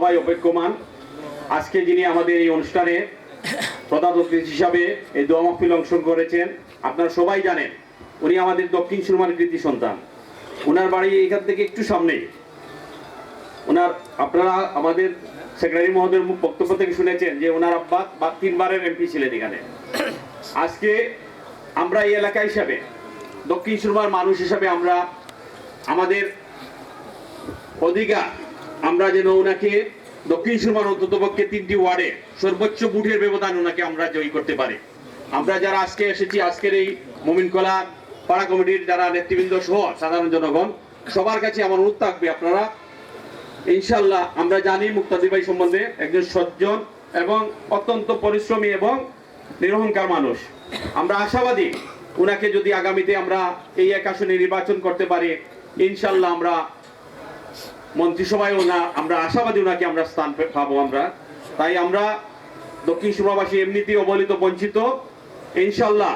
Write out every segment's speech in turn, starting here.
সবাই অপেক্ষমান। আজকে যিনি আমাদের এই অনুষ্ঠানে প্রধান অতিথি হিসাবে এই দোয়া মাহফিল অংশগ্রহণ করেছেন, আপনারা সবাই জানেন উনি আমাদের দক্ষিণ সুরমার কৃতি সন্তান। ওনার বাড়ি এখান থেকে একটু সামনেই। আপনারা আমাদের সেক্রেটারি মহোদয়ের বক্তব্য থেকে শুনেছেন যে ওনার আব্বা 3 বারের এমপি ছিলেন এখানে। আজকে আমরা এই এলাকা হিসাবে, দক্ষিণ সুরমার মানুষ হিসাবে আমরা আমাদের অধিকার, আমরা যেন ওনাকে দক্ষিণ সুরমার অন্ততপক্ষে 3টি ওয়ার্ডে সর্বোচ্চ ভোটের ব্যবধান ওনাকে আমরা জয়ী করতে পারি। আমরা যারা আজকে এসেছি, আজকের এই মোমিনকলা পাড়া কমিটির যারা নেতৃবৃন্দ সহ সাধারণ জনগণ, সবার কাছে আমার অনুরোধ থাকবে, আপনারা ইনশাল্লাহ, আমরা জানি মুক্তাদির ভাই সম্বন্ধে একজন সজ্জন এবং অত্যন্ত পরিশ্রমী এবং নিরহংকার মানুষ। আমরা আশাবাদী ওনাকে যদি আগামীতে আমরা এই এক আসনে নির্বাচন করতে পারি, ইনশাল্লাহ আমরা মন্ত্রিসভায় আমরা আশাবাদী ওনাকে আমরা স্থান পাবো। তাই আমরা দক্ষিণ সুরমাবাসী এমনিতেই অবহেলিত, বঞ্চিত। ইনশাল্লাহ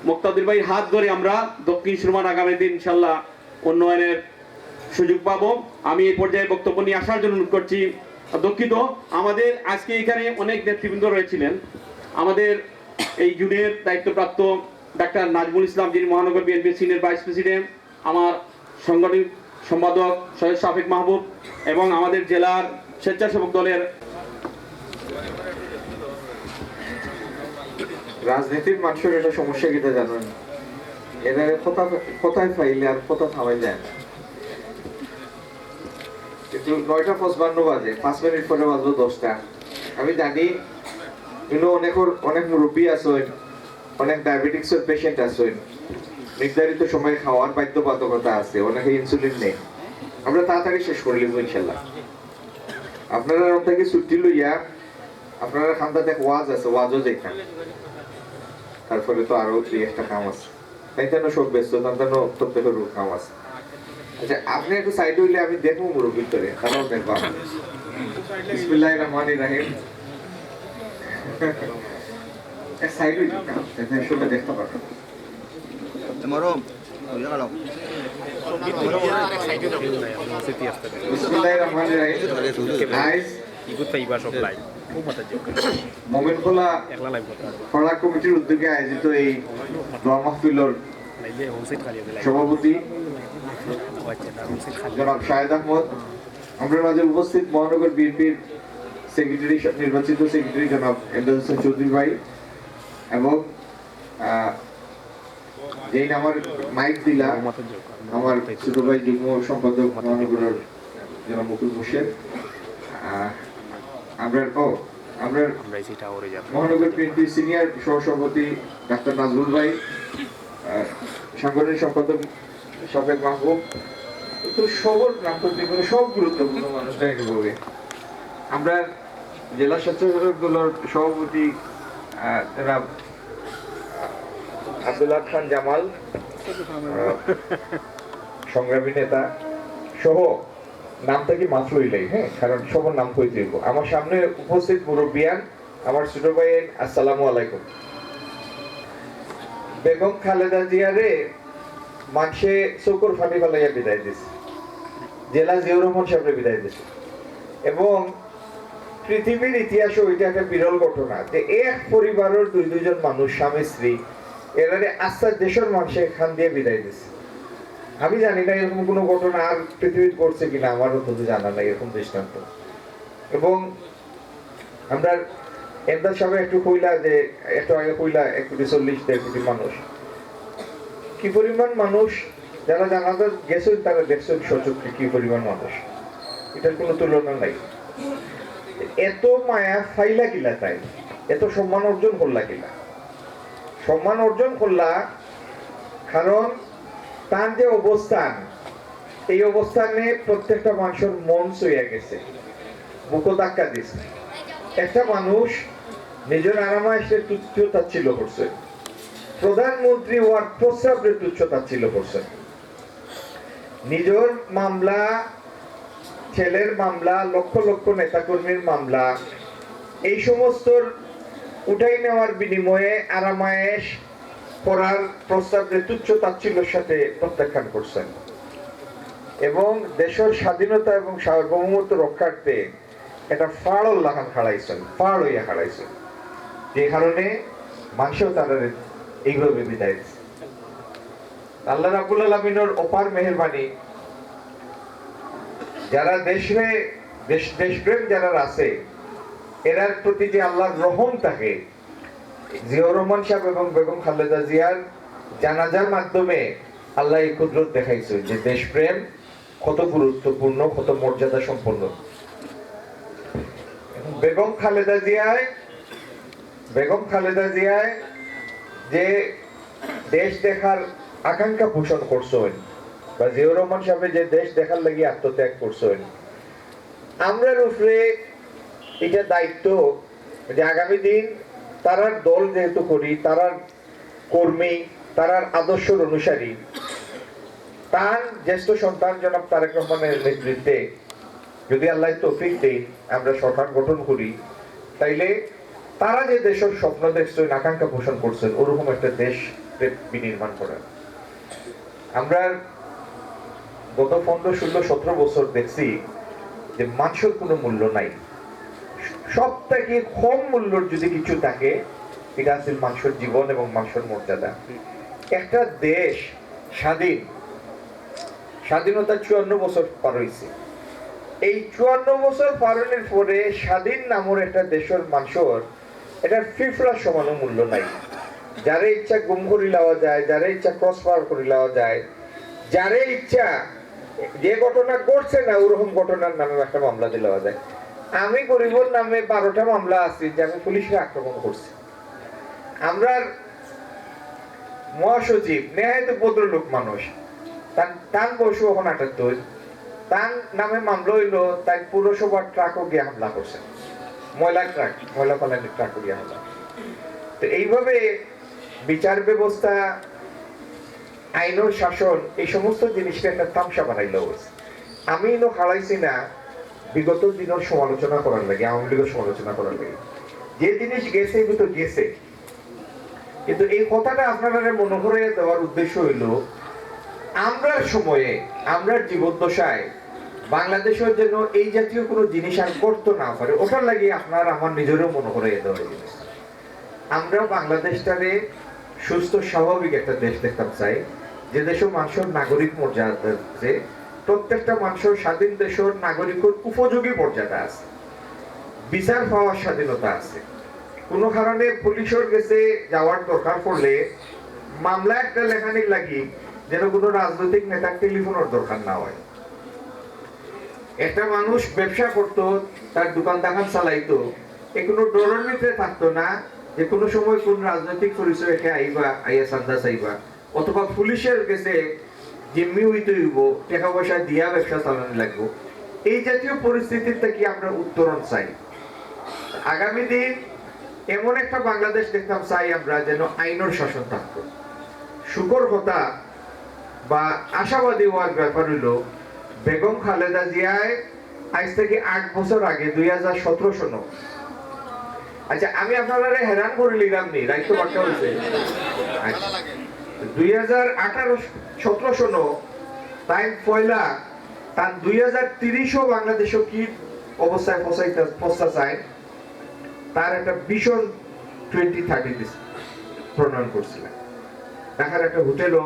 মুক্তাদির ভাইয়ের হাত ধরে আমরা দক্ষিণ সুরমার আগামীতে ইনশাল্লাহ উন্নয়নের সুযোগ পাবো। আমি এই পর্যায়ে বক্তব্য নিয়ে আসার জন্য অনুরোধ করছি। দুঃখিত, আমাদের আজকে এখানে অনেক নেতৃবৃন্দ রয়েছিলেন। আমাদের এই ইউনিয়নের দায়িত্বপ্রাপ্ত ডাক্তার নাজমুল ইসলাম, যিনি মহানগর বিএনপি সিনিয়র ভাইস প্রেসিডেন্ট, আমার সাংগঠনিক সম্পাদক সৈয়দ শাফিক মাহবুব, এবং আমাদের জেলার স্বেচ্ছাসেবক দলের। রাজনীতির মানুষের এটা সমস্যা কিনা জানেন, এরা কোথায় ফাইলে আর কোথা থামাই যায় না। কিন্তু 9:55 বাজে, 5 মিনিট পরে বাজলো 10টা। আমি জানি অনেক মুরব্বী আছেন, অনেক ডায়াবেটিক্সের পেশেন্ট আছেন, নির্ধারিত সময়ে খাওয়ার বাধ্যবাধকতা আছে, অনেকে ইনসুলিন নেই। আমরা তাড়াতাড়ি শেষ করে নিব ইনশাল্লাহ। আপনারা থেকে ছুটি লইয়া আপনারা খান্দাতে ওয়াজ আছে, ওয়াজও যেখান, তারপরে তো আরো 2-1টা কাম আছে, তাই তো সব ব্যস্ত, তার প্রত্যেকের কাম আছে। আচ্ছা, আপনি একটু সাইড হইলে আমি দেখবো মুরব্বীর ভিতরে, তারাও দেখবো। বিসমিল্লাহির রহমানির রহিম। সাইড হইলে শুনে দেখতে পারবেন। বিসমিল্লাহির রহমানির রহিম। মোমিনকলা পাড়া কমিটির উদ্যোগে আয়োজিত এই দোয়া মাহফিলের সভাপতি জনাব শাহেদ আহমদ, আমাদের মাঝে উপস্থিত মহানগর বিএনপির সেক্রেটারি, নির্বাচিত সেক্রেটারি জনাব এমদাদ হোসেন চৌধুরী ভাই, এবং যেই আমার মাইক দিলা আমার ছোট ভাই যুগ্ম সম্পাদক মহানগরের জনাব মুকুল হোসেন, আমরা মহানগর বিএনপির সিনিয়র সহসভাপতি ডাক্তার নাজমুল ভাই, সাংগঠনিক সম্পাদক শাফিক মাহবুব, তো সবর নাম করতে গেলে সব গুরুত্বপূর্ণ মানুষটাই বলবে। আমরা জেলা স্বেচ্ছাসেবক দলের সভাপতি জনাব আব্দুল্লাহ খান জামাল, সংগ্রামী নেতা সহ, নাম থেকে মাফ লইলাই, হ্যাঁ, কারণ সবার নাম কই দিব। আমার সামনে উপস্থিত মুরব্বিয়ান, আমার ছোট ভাই, আসসালামু আলাইকুম। বেগম খালেদা জিয়ারে মানুষে চকুর ফাটি ফেলাইয়া বিদায় দিছে, জেলা জিয়াউর রহমান সাহেবের বিদায় দিছে, এবং পৃথিবীর ইতিহাসে ওইটা একটা বিরল ঘটনা যে এক পরিবারের দুইজন মানুষ, স্বামী স্ত্রী, এরারে আস্থা দেশের মানুষে এখান দিয়ে বিদায় দিছে। আমি জানি না এরকম কোনো ঘটনা আর পৃথিবীতে ঘটছে কিনা, আমারও তো জানা নাই এরকম দৃষ্টান্ত। এবং আমরা এমদাদ সাহেব একটু কইলা যে একটু আগে কইলা 1.40 কোটি মানুষ, কি পরিমাণ মানুষ, যারা জানাতে গেছেন তারা দেখছেন সচক্ষে কি পরিমাণ মানুষ, এটার কোনো তুলনা নাই। এত মায়া ফাইলা কিলা, তাই এত সম্মান অর্জন করলা কিলা? সম্মান অর্জন করলা কারণ তার যে অবস্থান, এই অবস্থানে প্রত্যেকটা মানুষের মন ছুঁয়ে গেছে, বুকো ধাক্কা দিছে। একটা মানুষ নিজের আরামায়েশে তুচ্ছ তাচ্ছিল্য করছে, প্রধানমন্ত্রী হওয়ার প্রস্তাবে তুচ্ছ তাচ্ছিল্য করছে, নিজের মামলা, ছেলের মামলা, লক্ষ লক্ষ নেতাকর্মীর মামলা, এই সমস্ত উঠাই নেওয়ার বিনিময়ে আরামায়েশ করার প্রস্তাবে তুচ্ছ তাচ্ছিল্যের সাথে প্রত্যাখ্যান করছেন, এবং দেশের স্বাধীনতা এবং সার্বভৌমত্ব রক্ষার্থে এটা ফাড়ল লাগান খাড়াইছেন, ফাড় হইয়া খাড়াইছেন, যে কারণে মানুষও তাদের এইভাবে বিদায় দিচ্ছে। আল্লাহ রাব্বুল আলামিনের অপার মেহেরবানি, যারা দেশপ্রেম যারা আছে এরার প্রতি যে আল্লাহর রহম থাকে, জিয়াউর রহমান সাহেব এবং বেগম খালেদা জিয়ার জানাজার মাধ্যমে আল্লাহ এই কুদরত দেখাইছে যে দেশপ্রেম কত গুরুত্বপূর্ণ, কত মর্যাদা সম্পন্ন। বেগম খালেদা জিয়ায় যে দেশ দেখার আকাঙ্ক্ষা পোষণ করছেন, বা জিয়াউর রহমান সাহেব যে দেশ দেখার লাগি আত্মত্যাগ করছেন, আমরার উপরে এটা দায়িত্ব যে আগামী দিন তারার দল যেহেতু করি, তারার কর্মী, তারার আদর্শের অনুসারী, তার জ্যেষ্ঠ সন্তান জনাব তারেক রহমানের নেতৃত্বে যদি আল্লাহ তৌফিক দেই আমরা সরকার গঠন করি, তাইলে তারা যে দেশের স্বপ্ন দেখছেন, আকাঙ্ক্ষা পোষণ করছেন, ওরকম একটা দেশ বিনির্মাণ করা। আমরা গত 15, 16, 17 বছর দেখছি যে মানুষের কোনো মূল্য নাই। সব থেকে কম মূল্যর যদি কিছু থাকে, এটা আছে মানুষের জীবন এবং মানুষের মর্যাদা। একটা দেশ স্বাধীনতা 54 বছর পার হয়েছে। এই 54 বছর পালনের পরে স্বাধীন নামের একটা দেশের মানুষের এটা ফিফড়া সমানো মূল্য নাই। যারে ইচ্ছা গুম করে লওয়া যায়, যারে ইচ্ছা ক্রস পার করে লওয়া যায়, যারে ইচ্ছা যে ঘটনা করছে না ওরকম ঘটনার নামে একটা মামলা দিয়ে লওয়া যায়। আমি গরিবর নামে 12টা মামলা আছে যে আমি পুলিশকে আক্রমণ করছি। আমরা মহাসচিব নেহায়ত ভদ্রলোক মানুষ, তার বয়স এখন 78, তার নামে মামলা হইলো তাই পুরসভার ট্রাকও গিয়ে হামলা করছে, ময়লা পালানির ট্রাকও গিয়ে হামলা। তো এইভাবে বিচার ব্যবস্থা, আইনের শাসন, এই সমস্ত জিনিসটা একটা তামসা বানাইল। আমি হারাইছি না বিগত দিনের সমালোচনা করার লাগে, আওয়ামী লীগের সমালোচনা করার লাগে। যে জিনিস গেছে এগুলো তো গেছে, কিন্তু এই কথাটা আপনারা মনে করে দেওয়ার উদ্দেশ্য হইল আমরা সময়ে, আমরা জীবদ্দশায় বাংলাদেশের জন্য এই জাতীয় কোনো জিনিস আর করতে না পারে, ওটার লাগে আপনার আমার নিজেরও মনে করে দেওয়ার জিনিস। আমরা বাংলাদেশটারে সুস্থ স্বাভাবিক একটা দেশ দেখতে চাই, যে দেশের মানুষের নাগরিক মর্যাদা আছে, প্রত্যেকটা মানুষের স্বাধীন দেশের নাগরিকের উপযোগী মর্যাদা আছে, বিচার পাওয়ার স্বাধীনতা আছে। কোনো কারণে পুলিশের কাছে যাওয়ার দরকার পড়লে মামলা একটা লেখানির লাগি যেন কোনো রাজনৈতিক নেতার টেলিফোনের দরকার না হয়। একটা মানুষ ব্যবসা করতো, তার দোকান চালাইতো, এ কোনো ডরের ভিতরে থাকতো না যে কোনো সময় কোন রাজনৈতিক পরিচয় আইয়া চান্দা চাইবা, অথবা পুলিশের কাছে জিম্মি হইতে হইব, টাকা পয়সা দিয়া ব্যবসা চালানো লাগবো। এই জাতীয় পরিস্থিতির থেকে আমরা উত্তরণ চাই। আগামী দিন এমন একটা বাংলাদেশ দেখতাম চাই আমরা যেন আইনের শাসন থাকতো। শুকর কথা বা আশাবাদী হওয়ার ব্যাপার হইল বেগম খালেদা জিয়ায় আজ থেকে 8 বছর আগে 2017 সন, আচ্ছা আমি আপনারা হেরান করে লিলাম নি, রাইট তো বার্তা হয়েছে 2018-17 সন তাই পয়লা তার 2030 বাংলাদেশ কি অবস্থায় পৌঁছা চায় তার একটা ভীষণ 2030 প্রণয়ন করছিলেন। ঢাকার একটা হোটেলও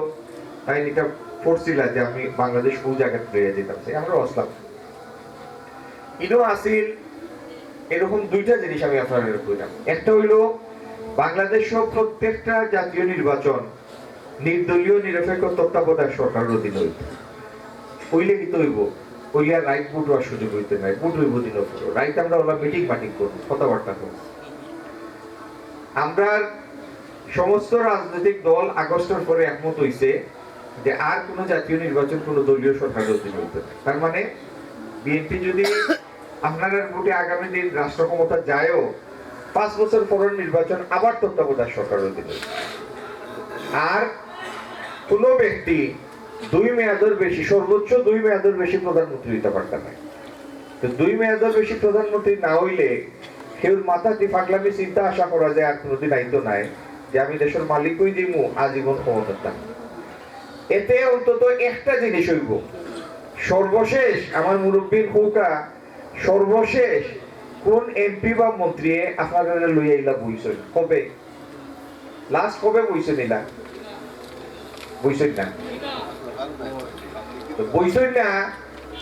তাই এটা পড়ছিল যে আমি বাংলাদেশ কোন জায়গায় পেয়ে যেতাম, আমরা আসলাম ইনো আসিল। এরকম দুইটা জিনিস আমি আপনাদের বললাম। একটা হইলো বাংলাদেশ প্রত্যেকটা জাতীয় নির্বাচন নির্দলীয় নিরপেক্ষ তত্ত্বাবধায়ক সরকারের অধীনে হইত, হইলে কি হইব, হইলে আর রাইট ভোট হওয়ার সুযোগ হইতে নাই, ভোট হইব দিন রাইট আমরা ওরা মিটিং করবো, কথাবার্তা করবো। আমরা সমস্ত রাজনৈতিক দল আগস্টের পরে একমত হইছে যে আর কোন জাতীয় নির্বাচন কোন দলীয় সরকারের অধীনে হইতে নাই। তার মানে বিএনপি যদি আপনারা ভোটে আগামী দিন রাষ্ট্র ক্ষমতা যায়ও, 5 বছর পরের নির্বাচন আবার তত্ত্বাবধায়ক সরকারের অধীনে। আর কোন ব্যক্তি 2 মেয়াদের বেশি, সর্বোচ্চ 2 মেয়াদের বেশি প্রধানমন্ত্রী হইতে পারতেন না। তো 2 মেয়াদের বেশি প্রধানমন্ত্রী না হইলে কেউ মাথা দিয়ে পাগলামি চিন্তা আশা করা যায় আর কোনোদিন আইতো নাই যে আমি দেশের মালিকই দিমু আজীবন ক্ষমতার দাম। এতে অন্তত একটা জিনিস হইব, সর্বশেষ আমার মুরব্বীর হুকা, সর্বশেষ কোন এমপি বা মন্ত্রী আপনারা লই আইলা বইছেন কবে লাস্ট কবে বইছেন এলা বইছেন না তো বইছেন না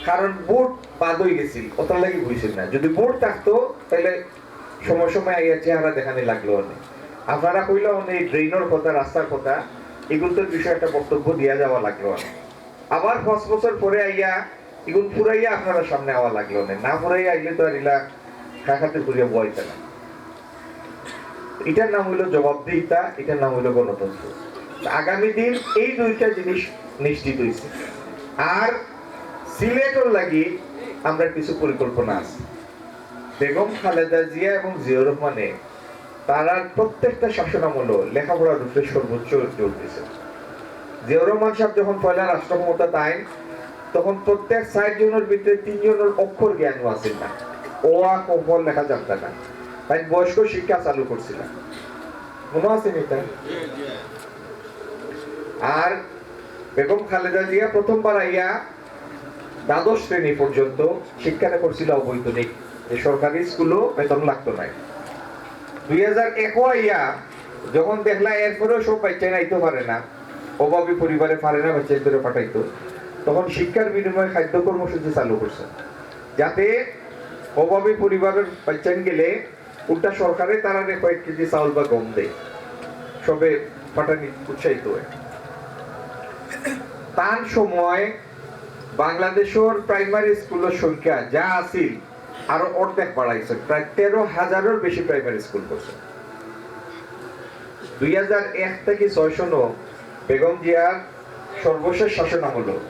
কারণ ভোট বাদ হয়ে গেছিল ওটার লাগি বইছেন না যদি ভোট থাকতো তাহলে সময় সময় আইয়া চেহারা দেখানি লাগলো অনেক আপনারা কইলা অনেক ড্রেনের কথা রাস্তার কথা এগুলোর বিষয়ে একটা বক্তব্য দিয়া যাওয়া লাগলো অনেক আবার 5 বছর পরে আইয়া এগুলো পুরাইয়া আপনারা সামনে আওয়া লাগলো না পুরাইয়া আইলে তো আর ইলা খাখাতে করিয়া বইতে না এটার নাম হইলো জবাবদিহিতা এটার নাম হইলো গণতন্ত্র আগামী দিন এই দুইটা জিনিস নিশ্চিত হয়েছে আর সিলেটর লাগি আমরা কিছু পরিকল্পনা আছে বেগম খালেদা জিয়া এবং জিয়াউর রহমানে তারা প্রত্যেকটা শাসনামূলক লেখাপড়ার উপরে সর্বোচ্চ জোর দিয়েছে জিয়াউর রহমান সাহেব যখন পয়লা রাষ্ট্র ক্ষমতা তাই তখন প্রত্যেক 60 জনের ভিতরে 3 জনের অক্ষর জ্ঞান আছে না ও আ ক খ লেখা জানতে না তাই বয়স্ক শিক্ষা চালু করছিলাম মনে আছে এটা আর বেগম খালেদা জিয়া প্রথমবার আইয়া দ্বাদশ শ্রেণী পর্যন্ত শিক্ষাটা করছিল অবৈতনিক যে সরকারি স্কুলও বেতন লাগতো না 2001 আইয়া যখন দেখলা এরপরেও সব বাচ্চা নাইতে পারে না অভাবী পরিবারে পারে না বাচ্চাদের পাঠাইতো তখন শিক্ষার বিনিময়ে খাদ্য কর্মসূচি চালু করছে যাতে অভাবী পরিবারের বাচ্চা গেলে উল্টা সরকারে তারা কয়েক কেজি চাউল বা গম দেয় সবে পাঠানি উৎসাহিত হয় তার সময় বাংলাদেশের প্রাইমারি স্কুলের সংখ্যা যা আছিল আরো অর্ধেক বাড়াইছে প্রায় 13,000-এর বেশি প্রাইমারি স্কুল করছে 2001 থেকে 609 বেগম জিয়ার সর্বশেষ শাসনামূলক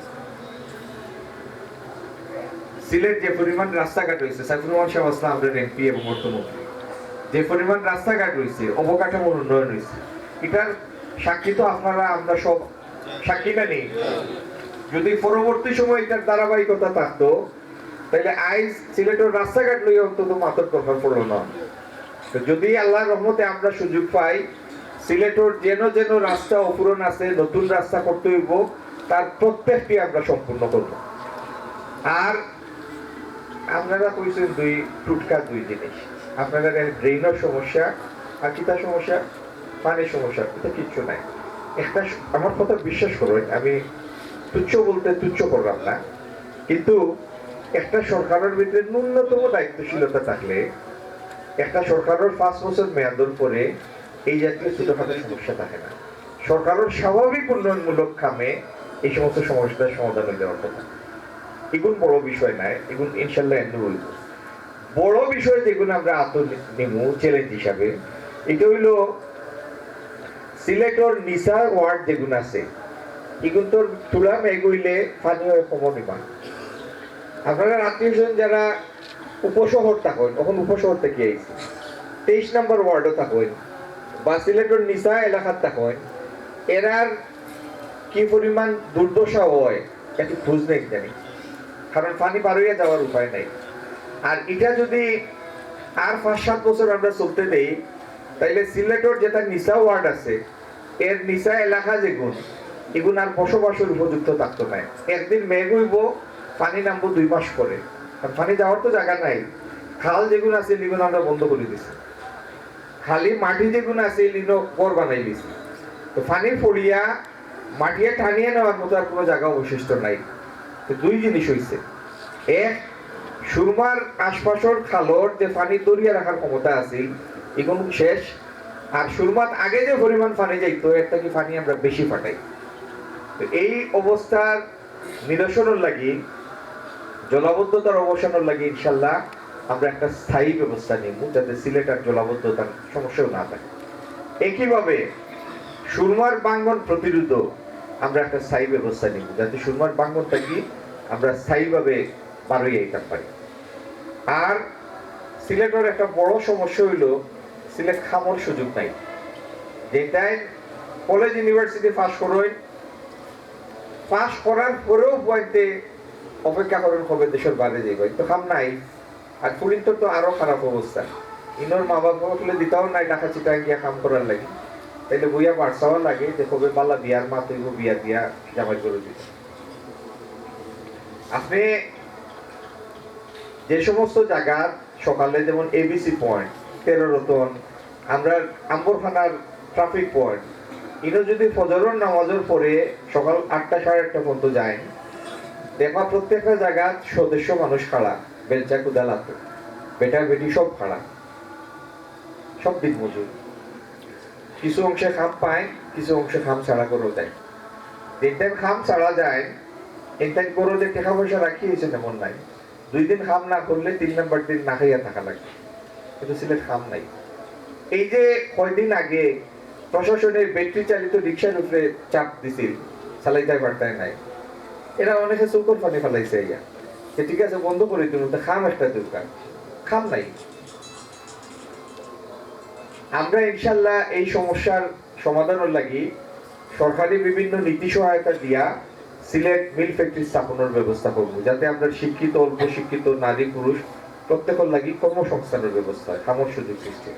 সিলেট যে পরিমাণ রাস্তাঘাট হয়েছে সাইফুর রহমান সাহেব আসলাম আমাদের এমপি এবং অর্থমন্ত্রী যে পরিমাণ রাস্তাঘাট হয়েছে অবকাঠামোর উন্নয়ন হয়েছে এটার সাক্ষী তো আপনারা আমরা সব সাক্ষী না নেই যদি পরবর্তী সময় এটার ধারাবাহিকতা থাকতো তাহলে আইজ সিলেটের রাস্তাঘাট লইয়া অন্তত মাতর দরকার পড়লো না যদি আল্লাহর রহমতে আমরা সুযোগ পাই সিলেটের যেন যেন রাস্তা অপূরণ আছে নতুন রাস্তা করতে হইব তার প্রত্যেকটি আমরা সম্পূর্ণ করব আর আপনারা কইছেন দুই জিনিস আপনাদের ড্রেনের সমস্যা আর কিতা সমস্যা পানির সমস্যা এটা কিচ্ছু নাই একটা আমার কথা বিশ্বাস করবেন আমি তুচ্ছ বলতে তুচ্ছ করলাম না কিন্তু একটা সরকারের ভিতরে ন্যূনতম দায়িত্বশীলতা থাকলে একটা সরকারের 5 বছর মেয়াদের পরে এই জাতীয় ছোটখাটো সমস্যা থাকে না সরকারের স্বাভাবিক উন্নয়নমূলক কামে এই সমস্ত সমস্যার সমাধান হয়ে যাওয়ার কথা এগুলো বড় বিষয় নাই এগুলো ইনশাল্লাহ এমনি বলব বড় বিষয় যেগুলো আমরা নিমু চ্যালেঞ্জ হিসাবে এটা হইল সিলেটর নিসার ওয়ার্ড যেগুলো আছে এগুলো তোর তুলা মেঘইলে পানি হয় কমনিমান আপনারা আত্মীয় যারা উপশহর থাকেন তখন উপশহর থেকে আইছি 23 নম্বর ওয়ার্ডও থাকেন বা সিলেটর নিসা এলাকার থাকেন এরার কি পরিমাণ দুর্দশা হয় একটু খোঁজ নেই জানি কারণ পানি পার হইয়া যাওয়ার উপায় নাই আর এটা যদি আর 5-7 বছর আমরা চলতে দেই তাইলে সিলেটর যেটা নিসা ওয়ার্ড আছে এর নিসা এলাকা যেগুন এগুন আর বসবাসের উপযুক্ত থাকতো না একদিন মেঘ হইব পানি নামবো 2 মাস পরে আর পানি যাওয়ার তো জায়গা নাই খাল যেগুলো আছে এগুলো আমরা বন্ধ করে দিছি খালি মাটি যেগুলো আছে এগুলো ঘর বানাই দিছি তো পানি পড়িয়া মাটিয়ে টানিয়ে নেওয়ার মতো আর কোনো জায়গা অবশিষ্ট নাই তো দুই জিনিস হইছে এক সুরমার আশপাশের খালর যে পানি দরিয়া রাখার ক্ষমতা আছে এগুলো শেষ আর সুরমাত আগে যে পরিমাণ পানি যাইতো এর থেকে পানি আমরা বেশি পাঠাই তো এই অবস্থার নিরসনের লাগি জলাবদ্ধতার অবসানের লাগি ইনশাল্লাহ আমরা একটা স্থায়ী ব্যবস্থা নিব যাতে সিলেট আর জলাবদ্ধতার সমস্যাও না থাকে একইভাবে সুরমার বাঙ্গন প্রতিরোধ আমরা একটা স্থায়ী ব্যবস্থা নিব যাতে সুরমার বাঙ্গন থাকি আমরা স্থায়ীভাবে বাড়িয়ে যেতে পারি আর সিলেটের একটা বড় সমস্যা হইল সিলেট খামর সুযোগ নাই যেটাই কলেজ ইউনিভার্সিটি পাস করই পাস করার পরেও বইতে অপেক্ষা করেন কবে দেশের বাইরে যাইবে তো খাম নাই আর পুলিশের তো আরো খারাপ অবস্থা ইনোর মা বাবা বলে দিতাও নাই ঢাকা চিটাং গিয়া কাম করার লাগে তাইলে বইয়া বাড়সাও লাগে যে কবে বালা বিয়ার মা তৈব বিয়া দিয়া জামাই করে দিত আপনি যে সমস্ত জায়গা সকালে যেমন এবিসি পয়েন্ট, 13 রতন, আমরা আম্বরখানার ট্রাফিক পয়েন্ট, এটা যদি ফজরের নামাজের পরে সকাল 8টা 8:30 পর্যন্ত যায়, দেখবা প্রত্যেকটা জায়গা সদস্য মানুষ খাড়া, বেলচা কুদালাতে বেটা বেটি সব খাড়া, সব দিন মজুর। কিছু অংশে খাম পায়, কিছু অংশে খাম ছাড়া করে দেয়। যেদিন খাম ছাড়া যায়, একদিন করে যে টাকা পয়সা রাখিয়েছে তেমন নাই। 2 দিন খাম না করলে 3 নম্বর দিন না খাইয়া থাকা লাগে, কিন্তু সিলেট খাম নাই। এই যে কয়দিন আগে প্রশাসনের ব্যাটারি চালিত রিক্সার উপরে চাপ দিছিল, চালাইতে পারতায় নাই, এরা অনেকে চৌকর পানি ফেলাইছে ইয়া যে ঠিক আছে বন্ধ করে দিন, খাম একটা দরকার, খাম নাই। আমরা ইনশাল্লাহ এই সমস্যার সমাধানের লাগি সরকারি বিভিন্ন নীতি সহায়তা দিয়া সিলেট মিল ফ্যাক্টরি স্থাপনের ব্যবস্থা করবো, যাতে আমরা শিক্ষিত অল্প শিক্ষিত নারী পুরুষ প্রত্যেকের লাগি কর্মসংস্থানের ব্যবস্থা হয়, কামর সুযোগ সৃষ্টি।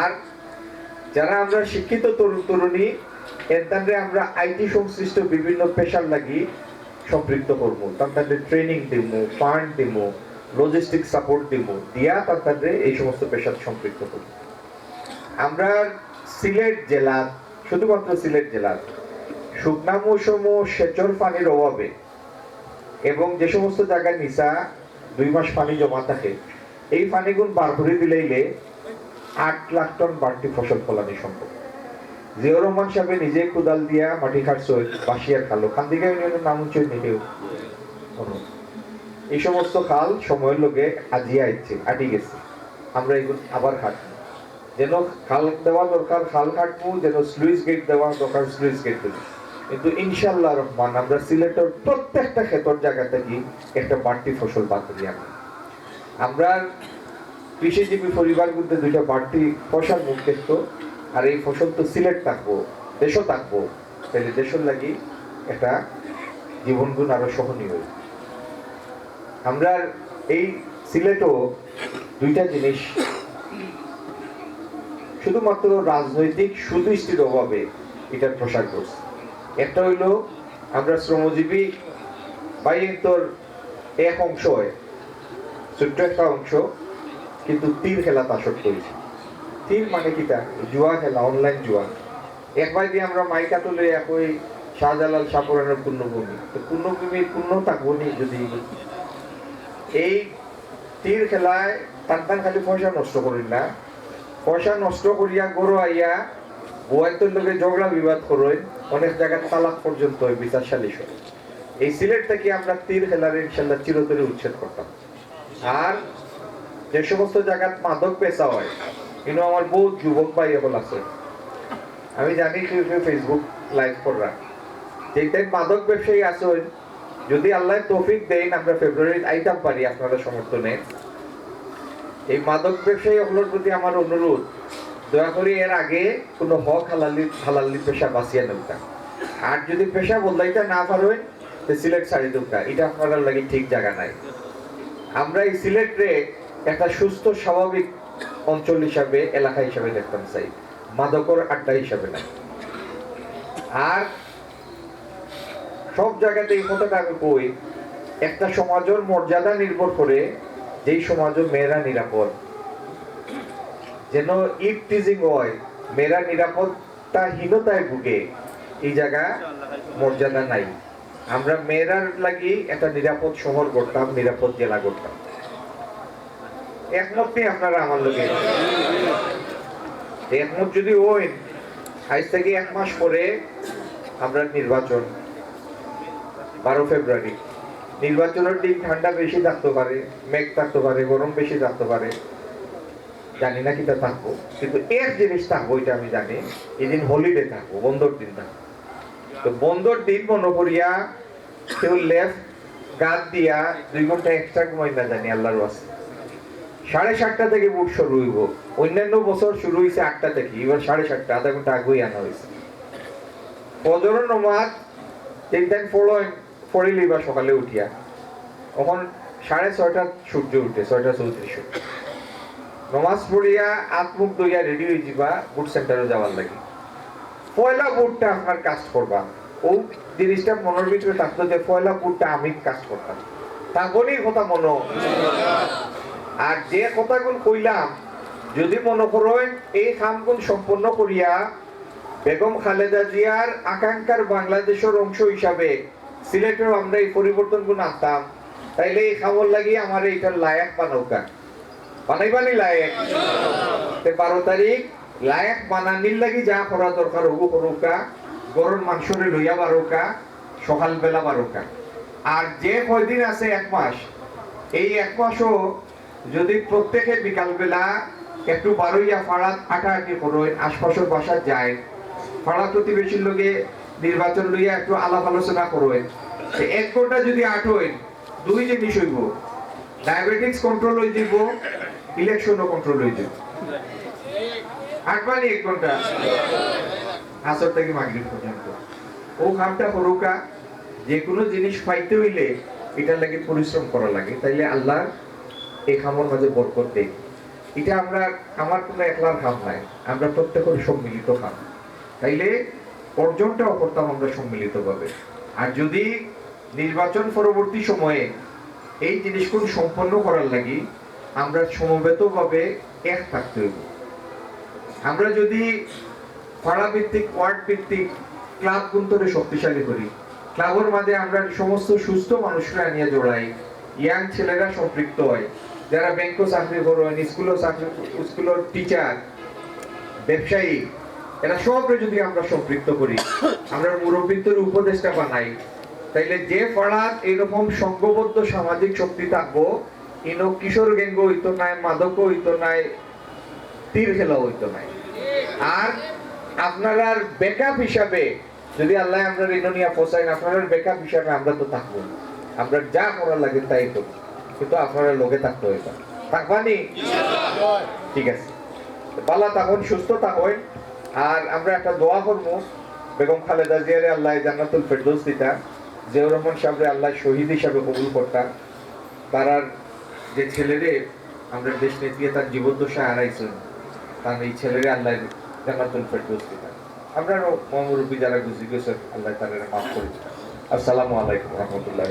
আর যারা আমরা শিক্ষিত তরুণ তরুণী এর আমরা আইটি সংশ্লিষ্ট বিভিন্ন পেশার লাগি সম্পৃক্ত করবো, তাদের ট্রেনিং দিব, ফান্ড দিব, লজিস্টিক সাপোর্ট দিব, দিয়া তাদের এই সমস্ত পেশার সম্পৃক্ত করবো। আমরা সিলেট জেলা, শুধুমাত্র সিলেট জেলার শুকনা মৌসুম সেচর পানির অভাবে এবং যে সমস্ত জায়গায় নিচা 2 মাস পানি জমা থাকে, এই পানিগুণ বার করে দিলেইলে 8 লাখ টন বাড়তি ফসল ফলানো সম্ভব। জিয়াউর রহমান সাহেব নিজে কুদাল দিয়া মাটি কাটছে, বাসিয়ার খালো, খান দিকে ইউনিয়নের নাম উচ্চ নিতেও এই সমস্ত খাল সময়ের লোকে আজিয়া ইচ্ছে আটি গেছে। আমরা এগুলো আবার কাটবো, যেন খাল দেওয়া দরকার খাল কাটবো, যেন স্লুইস গেট দেওয়া দরকার স্লুইস গেট দেবো। কিন্তু ইনশাআল্লাহ রহমান আমরা সিলেটের প্রত্যেকটা ক্ষেতর জায়গা থেকে একটা বাড়তি ফসল বাদ দিই। আমরা কৃষিজীবী পরিবারগুলোতে 2টা বাড়তি ফসল মুখ দেখত, আর এই ফসল তো সিলেট থাকবো, দেশও থাকবো, তাহলে দেশের লাগি একটা জীবনগুণ আরো সহনীয়। আমরা এই সিলেটও 2টা জিনিস শুধুমাত্র রাজনৈতিক সুদৃষ্টির অভাবে এটার প্রসার করছে। একটা হইল আমরা শ্রমজীবী বাইন্তর এক অংশ, ছোট্ট একটা অংশ, কিন্তু তীর খেলা আসক্ত হয়েছে। তীর মানে কিটা? জুয়া খেলা, অনলাইন জুয়া। একবার দিয়ে আমরা মাইকা তুলে একই শাহজালাল শাহপুরানের পূর্ণভূমি, তো পূর্ণভূমি পূর্ণ থাকবো নি যদি এই তীর খেলায় টান খালি পয়সা নষ্ট করি না, পয়সা নষ্ট করিয়া গরু আইয়া বউয়ের লোকে ঝগড়া বিবাদ করই, অনেক জায়গায় তালাক পর্যন্ত বিচার সালিশ হয়। এই সিলেট থেকে আমরা তীর খেলার ইনশাল্লাহ চিরতরে উচ্ছেদ করতাম। আর যে সমস্ত জায়গায় মাদক পেশা হয়, কিন্তু আমার বহুত যুবক ভাই এখন আছে, আমি জানি কেউ ফেসবুক লাইভ করা, যেটাই মাদক ব্যবসায়ী আসেন, যদি আল্লাহ তৌফিক দেন আমরা ফেব্রুয়ারিতে আইতাম পারি আপনাদের সমর্থনে। এই মাদক ব্যবসায়ী হলোর প্রতি আমার অনুরোধ, দয়া করে এর আগে কোনো হক হালালি পেশা বাঁচিয়ে নেবটা, আর যদি পেশা বদলাইতে না পারেন তো সিলেট ছাড়ি দেবটা, এটা আপনার লাগে ঠিক জায়গা নাই। আমরা এই সিলেটে একটা সুস্থ স্বাভাবিক অঞ্চল হিসাবে, এলাকা হিসাবে দেখতাম চাই, মাদকর আড্ডা হিসাবে নাই। আর সব জায়গাতে এই কথাটা আমি কই, একটা সমাজের মর্যাদা নির্ভর করে যেই সমাজের মেয়েরা নিরাপদ, যেন ইট টিজিং হয়, মেয়েরা নিরাপত্তাহীনতায় ভুগে, এই জায়গা মর্যাদা নাই। আমরা মেয়েরার লাগি একটা নিরাপদ শহর করতাম, নিরাপদ জেলা করতাম। একমত নেই আপনারা আমার লোকে? একমত যদি ওই আজ থেকে 1 মাস পরে আমরা নির্বাচন, 12 ফেব্রুয়ারি, নির্বাচনের দিন ঠান্ডা বেশি থাকতে পারে, মেঘ থাকতে পারে, গরম বেশি থাকতে পারে, জানি না কিটা থাকবো, কিন্তু এক জিনিস থাকবো এটা আমি জানি, এই দিন হলিডে থাকবো, বন্ধর দিন থাকবো। তো বন্ধর দিন মনে করিয়া কেউ লেফট গাদ দিয়া 2 ঘন্টা এক্সট্রা ঘুমাই না জানি আল্লাহর ওয়াস্তে, 7:30 থেকে বুট শুরু হইব। অন্যান্য বছর শুরু হয়েছে 8টা থেকে, এবার 7:30, আধা ঘন্টা আগেই আনা হয়েছে। ফজর নামাজ তিন টাইম পড়িলি বা সকালে উঠিয়া, তখন 6:30 সূর্য উঠে, 6:34 নমাজ পড়িয়া আত্মুখ দইয়া রেডি হয়ে যাবা বুট সেন্টারে যাওয়ার লাগে। পয়লা বুটটা আপনার কাজ করবা, ও জিনিসটা মনের ভিতরে থাকতো যে পয়লা বুটটা আমি কাজ করতাম, তা বলেই কথা মনো আর যে কথাগুলো কইলাম যদি মনে করেন এই কামগুলো সম্পন্ন করিয়া বেগম খালেদা জিয়ার আকাঙ্ক্ষার বাংলাদেশের অংশ হিসাবে সিলেটের আমরা এই পরিবর্তনগুলো আনতাম, তাইলে এই খাবার লাগিয়ে আমার এইটার লায়ক বানাউকা বানাইবানি লায়ক 12 তারিখ লায়ক বানানির লাগি যা করা দরকার ওগু করুকা, গরুর মাংসরে লইয়া বারোকা, সকালবেলা বারোকা। আর যে কয়দিন আছে 1 মাস, এই 1 মাসও যদি প্রত্যেকে বিকালবেলা একটু বারোইয়া ফাড়াত আটাআটি করেন, আশপাশের বাসা যায়, পাড়া প্রতিবেশীর লগে নির্বাচন লইয়া একটু আলাপ আলোচনা করেন, 1 ঘন্টা যদি আট হইন, 2 জিনিস হইব, ডায়াবেটিক্স কন্ট্রোল হয়ে যাব, ইলেকশনও কন্ট্রোল হয়ে যাব। আটবানি 1 ঘন্টা আসর থেকে মাগরিব পর্যন্ত ও কামটা করুকা। যে কোনো জিনিস পাইতে হইলে এটার লাগে পরিশ্রম করা লাগে, তাইলে আল্লাহ এই খামর মাঝে বরকত দেয়। এটা আমরা আমার কোনো একলার কাম নাই, আমরা প্রত্যেকের সম্মিলিত কাম, তাইলে অর্জনটাও করতাম আমরা সম্মিলিত ভাবে। আর যদি নির্বাচন পরবর্তী সময়ে এই জিনিসগুলো সম্পন্ন করার লাগি আমরা সমবেত ভাবে এক থাকতে হইব। আমরা যদি পাড়া ভিত্তিক, ওয়ার্ড ভিত্তিক ক্লাব গুন্তরে শক্তিশালী করি, ক্লাবের মাঝে আমরা সমস্ত সুস্থ মানুষরা নিয়ে জড়াই, ইয়াং ছেলেরা সম্পৃক্ত হয়, যারা ব্যাংকও চাকরি করেন, স্কুলের টিচার, ব্যবসায়ী, এরা সবরে যদি আমরা সম্পৃক্ত করি, আমরা মুরব্বীদের উপদেষ্টা বানাই, তাইলে যে পাড়ার এরকম সংঘবদ্ধ সামাজিক শক্তি থাকবো, ইনো কিশোর গ্যাঙ্গ হইতো নাই, মাদক হইতো নাই, তীর খেলা হইতো নাই। আর আপনারা ব্যাকআপ হিসাবে যদি আল্লাহ আমরা ঋণনিয়া পৌঁছাই, আপনারা ব্যাকআপ হিসাবে আমরা তো থাকবো, আমরা যা করার লাগে তাই করব, কিন্তু আপনারা লোকে থাকতে হইতো থাকবানি। ঠিক আছে, পালা তখন সুস্থ থাকুন। আর আমরা একটা দোয়া করবো, বেগম খালেদা জিয়ারে আল্লাহ জান্নাতুল ফেরদৌস দিতা, জিয়াউর রহমান সাহেবরে আল্লাহ শহীদ হিসাবে কবুল করতা, তার যে ছেলেরে আমরা দেশ নেত্রী তার জীবদ্দশা হারাইছেন, তার এই ছেলেরে আল্লাহ জান্নাতুল ফেরদৌস দিতা। আমরা মুরব্বী যারা গুজরি গেছেন আল্লাহ তাদের মাফ করে দিতা। আসসালামু আলাইকুম রহমতুল্লাহ।